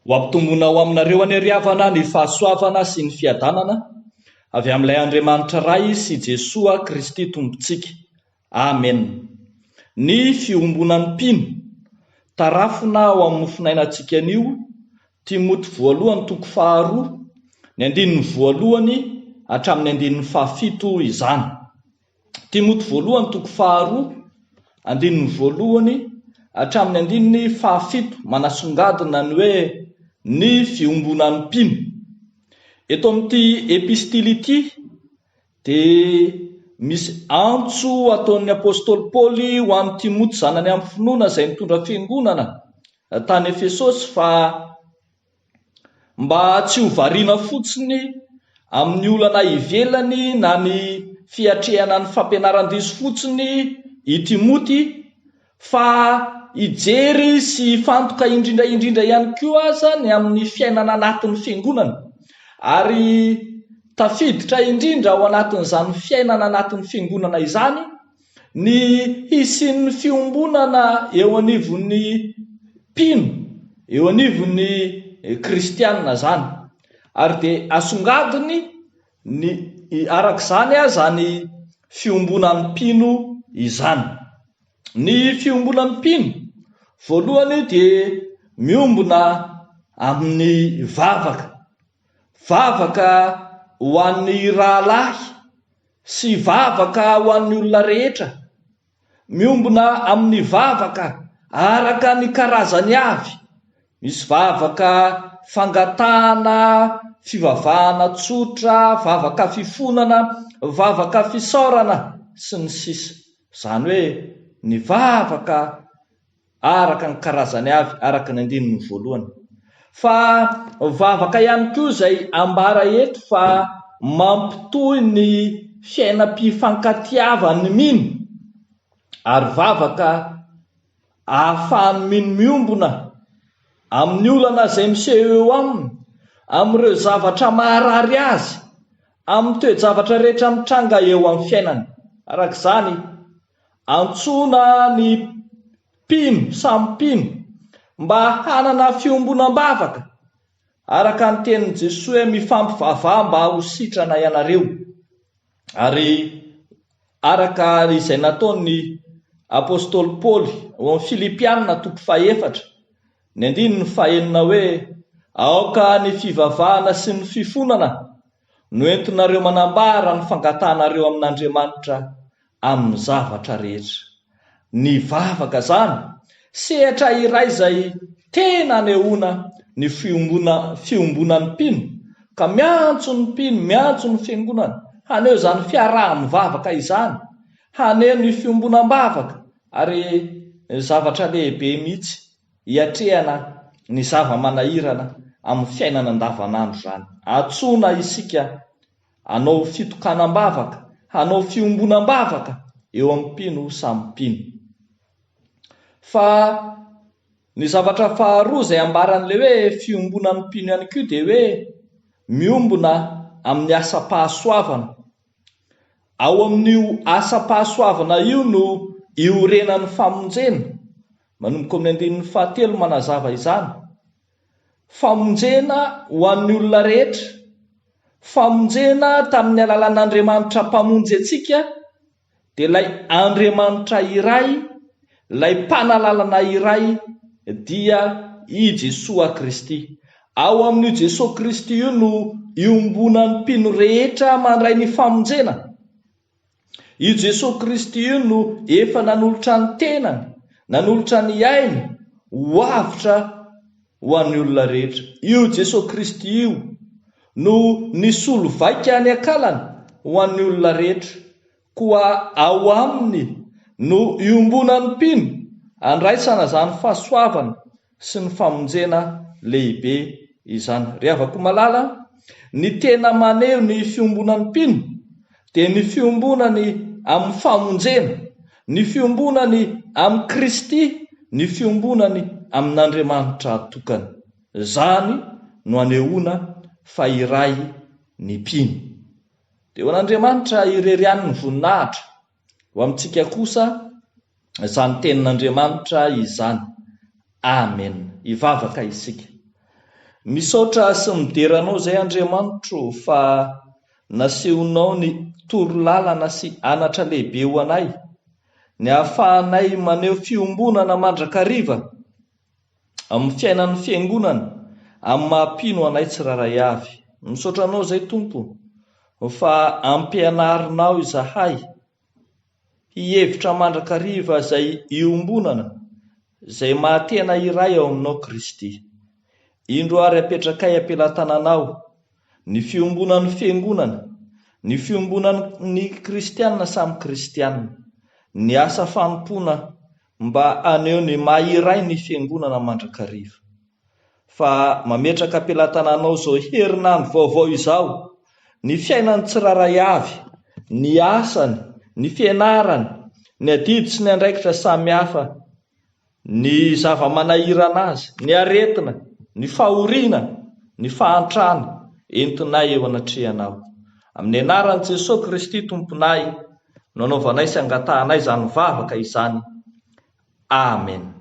Ho ampitombona ao aminareo anyariavana ny fahasoavana sy ny fiadanana avy amin'ilay Andriamanitra ray sy Jesosy Kristy tompontsika. Amen. Ny fiombonan'ny mpino tarafina ao amin'ny finainantsika anio Timoty 1:2, ny 2 hatramin'ny 7 izany. Timoty 1:2, 1 hatramin'ny 7 manasongadina ny hoe ny fiombonan'ny mpino. Eto amin'ity epistily ity dia misy antso ataon'ny apôstôly Paoly ho an'ny Timoty zanany amin'ny finoana izay mitondra fiangonana tany Efesosy fa mba tsy ho variana fotsiny amin'ny olana ivelany na ny fiatrehana ny fampianaran-diso fotsiny i Timoty, fa hijery sy fantoka indrindra ihany koa aza ny amin'ny fiainana anatin'ny fiangonana, ary tafiditra indrindra ao anatin'izany fiainana anatin'ny fiangonana izany ny hisian'ny fiombonana eo anivon'ny mpino, eo anivon'ny kristianina zany, ary dia asongadiny ny arak'izany zany fiombonan'ny mpino izany. Ny fiombonan'ny mpino voalohany dia miombona amin'ny vavaka ho an'ny rahalahy sy vavaka ho an'ny olona rehetra, miombona amin'ny vavaka araka ny karazany avy. Misy vavaka fangatahana, fivavahana tsotra, vavaka fifonana, vavaka fisaorana sy ny sisa. Izany hoe ny vavaka araka ny karazany avy, araka ny 1. Fa vavaka ihany koa izay ambara eto fa mampitohy ny fiainam-pifankatiavan'ny mino, ary vavaka ahafahan'ny mino miombona amin'ny olana izay miseho eo aminy, amin'ireo zavatra maharary azy, amin'ny toe-javatra rehetra mitranga eo amin'ny fiainany. Arak'izany antsoina ny mpino samy mpino mba hanana fiombonam-bavaka araka ny tenin'i Jesosy hoe mifampivavaha mba ho sitrana ianareo, ary araka izay nataony apôstôly Paoly ao amin'ny Filipianina 4:4, ny 9 hoe aoka ny fivavahana sy ny fifonana no entinareo manambara ny fangatanareo amin'Andriamanitra amin'ny zavatra rehetra. Ny vavaka zany sehatra iray izay tena anehoana ny fiombonan'ny mpino, ka miantso ny mpino, miantso ny fiangonana haneho izany fiarahan'ny vavaka izany, haneho ny fiombonam-bavaka, ary zavatra lehibe mihitsy hiatrehana ny zava-manahirana amin'ny fiainana andavanandro zany. Atsoina isika hanao fitokanam-bavaka, hanao fiombonam-bavaka eo amin'ny mpino samy mpino. Fa ny zavatra faharoa izay ambaran'ilay hoe fiombonan'ny mpino ihany koa dia hoe miombona amin'ny asa-pahasoavana. Ao amin'io asa-pahasoavana io no iorenan'ny famonjena. Manomboka amin'ny 7 manazava izany. Famonjena ho an'ny olona rehetra, famonjena tamin'ny alalan'Andriamanitra mpamonjy antsika, dia ilay Andriamanitra iray, ilay mpanalalana iray dia i Jesosy Kristy. Ao amin'io Jesosy Kristy io no iombonan'ny mpino rehetra mandray ny famonjena. Io Jesosy Kristy io no efa nanolotra ny tenany, nanolotra ny ainy ho avitra ho an'ny olona rehetra. Io Jesosy Kristy io no nisolo vaika ny akalany ho an'ny olona rehetra, koa ao aminy no iombonan'ny mpino andraisana izany fahasoavana sy ny famonjena lehibe izany. Ry havako malala, ny tena maneho ny fiombonan'ny mpino dia ny fiombonany amin'ny famonjena, ny fiombonany amin'ny Kristy, ny fiombonany amin'Andriamanitra tokana. Zany no anehoana fa iray ny mpino. Dia ho an'Andriamanitra ireriany ny voninahitra, ho amintsika kosa izany tenin'Andriamanitra izany. Amen. Ivavaka isika. misaotra sy mideranao izay Andriamanitro fa nasehonao ny torolalana sy anatra lehibe ho anay, ny ahafahanay maneho fiombonana mandrakariva amin'ny fiainan'ny fiangonana, amin'ny mahampino anay tsiraray avy. Misaotra anao izay Tompo fa ampianarinao izahay hihevitra mandrakariva izay iombonana izay mahatena iray ao aminao Kristy. Indro ary apetrakay ampelantananao ny fiombonan'ny fiangonana, ny fiombonan'ny kristianina samy kristianina, ny asa fanompoana mba aneho ny maha-iray ny fiangonana mandrakariva. Fa mametraka ampelantananao izao herinandro vaovao izao, ny fiainan'ny tsiraray avy, ny asany, ny fianarany, ny adidy sy ny andraikitra samy hafa, ny zava-manahirana azy, ny aretina, ny fahoriana, ny fahantrana entinay eo anatrehanao. Amin'ny anaran'i Jesosy Kristy Tomponay, no anaovanay sy angatahanay izany vavaka izany. Amen.